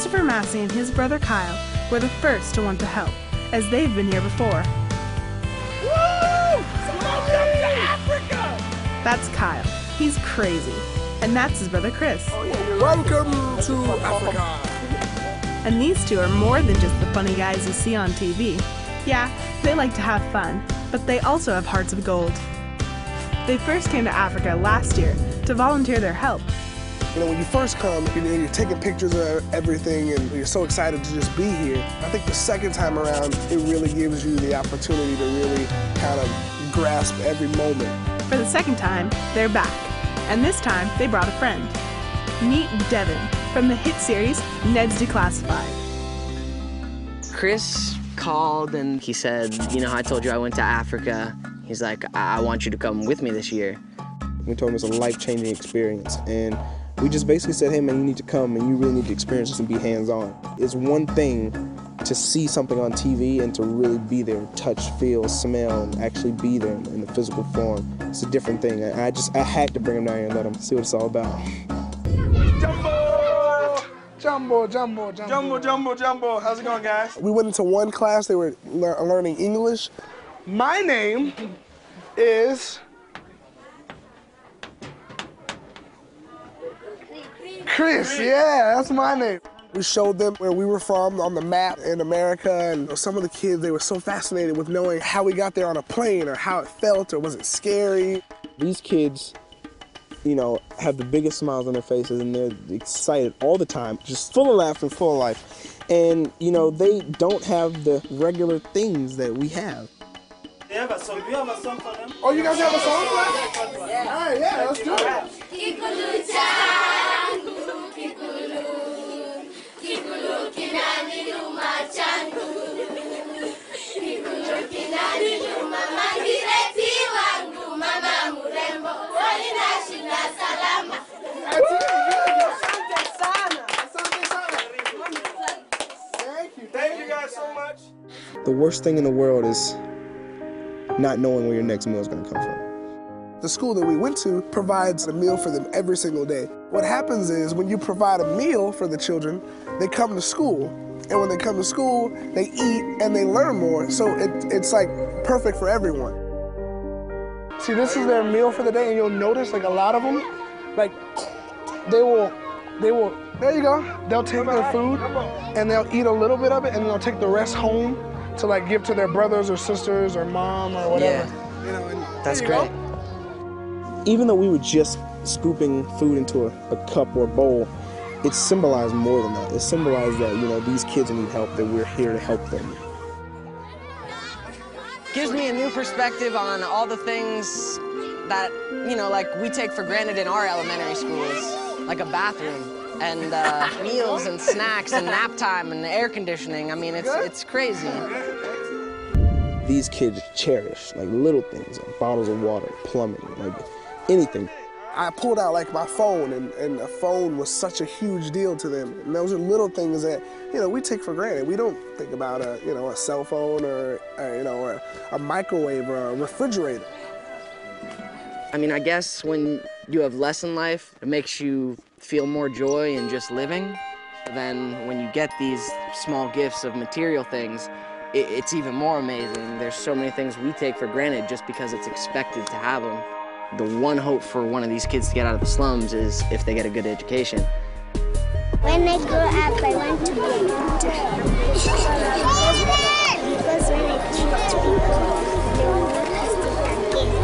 Christopher Massey and his brother Kyle were the first to want to help, as they've been here before. Woo! Welcome to Africa! That's Kyle. He's crazy. And that's his brother Chris. Welcome to Africa! And these two are more than just the funny guys you see on TV. Yeah, they like to have fun, but they also have hearts of gold. They first came to Africa last year to volunteer their help. You know, when you first come, you're taking pictures of everything and you're so excited to just be here. I think the second time around, it really gives you the opportunity to really kind of grasp every moment. For the second time, they're back. And this time, they brought a friend. Meet Devin from the hit series Ned's Declassified. Chris called and he said, you know, I told you I went to Africa. He's like, I want you to come with me this year. We told him it's a life-changing experience, and we just basically said, hey man, you need to come and you really need to experience this and be hands-on. It's one thing to see something on TV and to really be there, touch, feel, smell, and actually be there in the physical form. It's a different thing. I had to bring him down here and let him see what it's all about. Jumbo! Jumbo! Jumbo! How's it going, guys? We went into one class, they were learning English. My name is Chris, yeah, that's my name. We showed them where we were from on the map in America, and some of the kids, they were so fascinated with knowing how we got there on a plane or how it felt or was it scary. These kids, you know, have the biggest smiles on their faces and they're excited all the time, just full of laughter and full of life. And, you know, they don't have the regular things that we have. They have a song. Do you have a song for them? Oh, you guys have a song for us? Yeah. All right, yeah, let's do it. Thank you guys so much. The worst thing in the world is not knowing where your next meal is going to come from. The school that we went to provides a meal for them every single day. What happens is when you provide a meal for the children, they come to school. And when they come to school, they eat and they learn more. So it's like perfect for everyone. See, this is their meal for the day, and you'll notice like a lot of them, like they will, there you go. They'll take their food and they'll eat a little bit of it and they'll take the rest home to like give to their brothers or sisters or mom or whatever. Yeah. You know, and That's great. Even though we were just scooping food into a cup or a bowl, it symbolized more than that. It symbolized that, you know, these kids need help, that we're here to help them. Gives me a new perspective on all the things that, you know, like we take for granted in our elementary schools, like a bathroom and meals and snacks and nap time and air conditioning. I mean, it's crazy. These kids cherish like little things, like bottles of water, plumbing, like anything. I pulled out like my phone, and a phone was such a huge deal to them. And those are little things that, you know, we take for granted. We don't think about a cell phone or a microwave or a refrigerator. I mean, I guess when you have less in life, it makes you feel more joy in just living. Then when you get these small gifts of material things, it's even more amazing. There's so many things we take for granted just because it's expected to have them. The one hope for one of these kids to get out of the slums is if they get a good education. When I grow up, I want to be a doctor. Because when I treat people, they will not ask me again.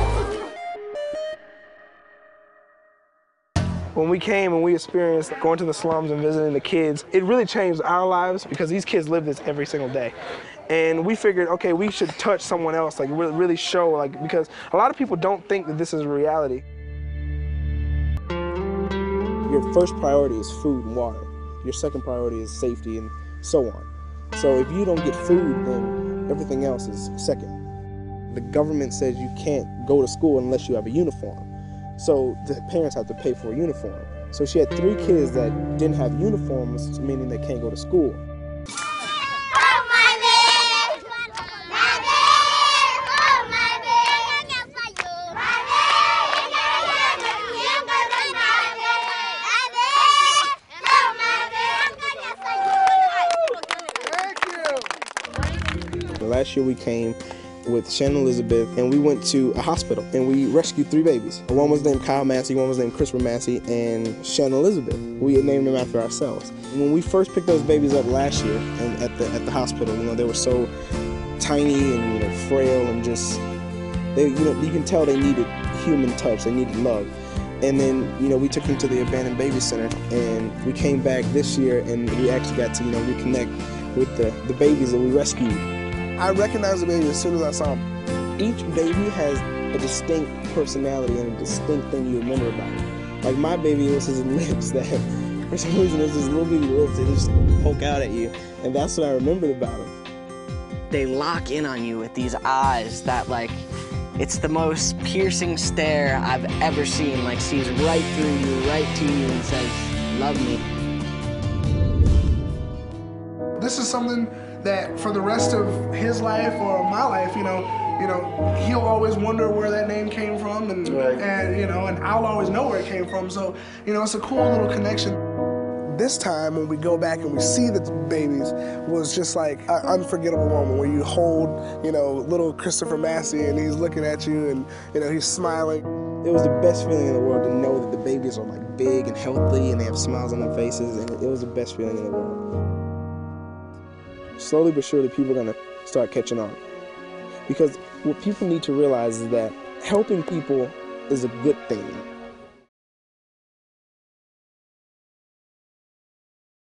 When we came and we experienced going to the slums and visiting the kids, it really changed our lives because these kids live this every single day. And we figured, okay, we should touch someone else, like really show, like, because a lot of people don't think that this is reality. Your first priority is food and water. Your second priority is safety and so on. So if you don't get food, then everything else is second. The government says you can't go to school unless you have a uniform. So the parents have to pay for a uniform. So she had 3 kids that didn't have uniforms, meaning they can't go to school. last year we came with Shannon Elizabeth, and we went to a hospital, and we rescued 3 babies. One was named Kyle Massey, one was named Christopher Massey, and Shannon Elizabeth. We had named them after ourselves. When we first picked those babies up last year and at the hospital, they were so tiny and frail, and just you can tell they needed human touch, they needed love. And then we took them to the abandoned baby center, and we came back this year, and we actually got to reconnect with the babies that we rescued. I recognized the baby as soon as I saw him. Each baby has a distinct personality and a distinct thing you remember about it. Like my baby, it was his lips that, for some reason, it's his little bitty lips that just poke out at you, and that's what I remembered about him. They lock in on you with these eyes that, it's the most piercing stare I've ever seen. Sees right through you, right to you, and says, "Love me." This is something that for the rest of his life or my life, he'll always wonder where that name came from, and I'll always know where it came from. So, it's a cool little connection. This time when we go back and we see the babies was just like an unforgettable moment where you hold, little Christopher Massey, and he's looking at you, and he's smiling. It was the best feeling in the world to know that the babies are big and healthy and they have smiles on their faces, and it was the best feeling in the world. Slowly but surely, people are going to start catching on. Because what people need to realize is that helping people is a good thing.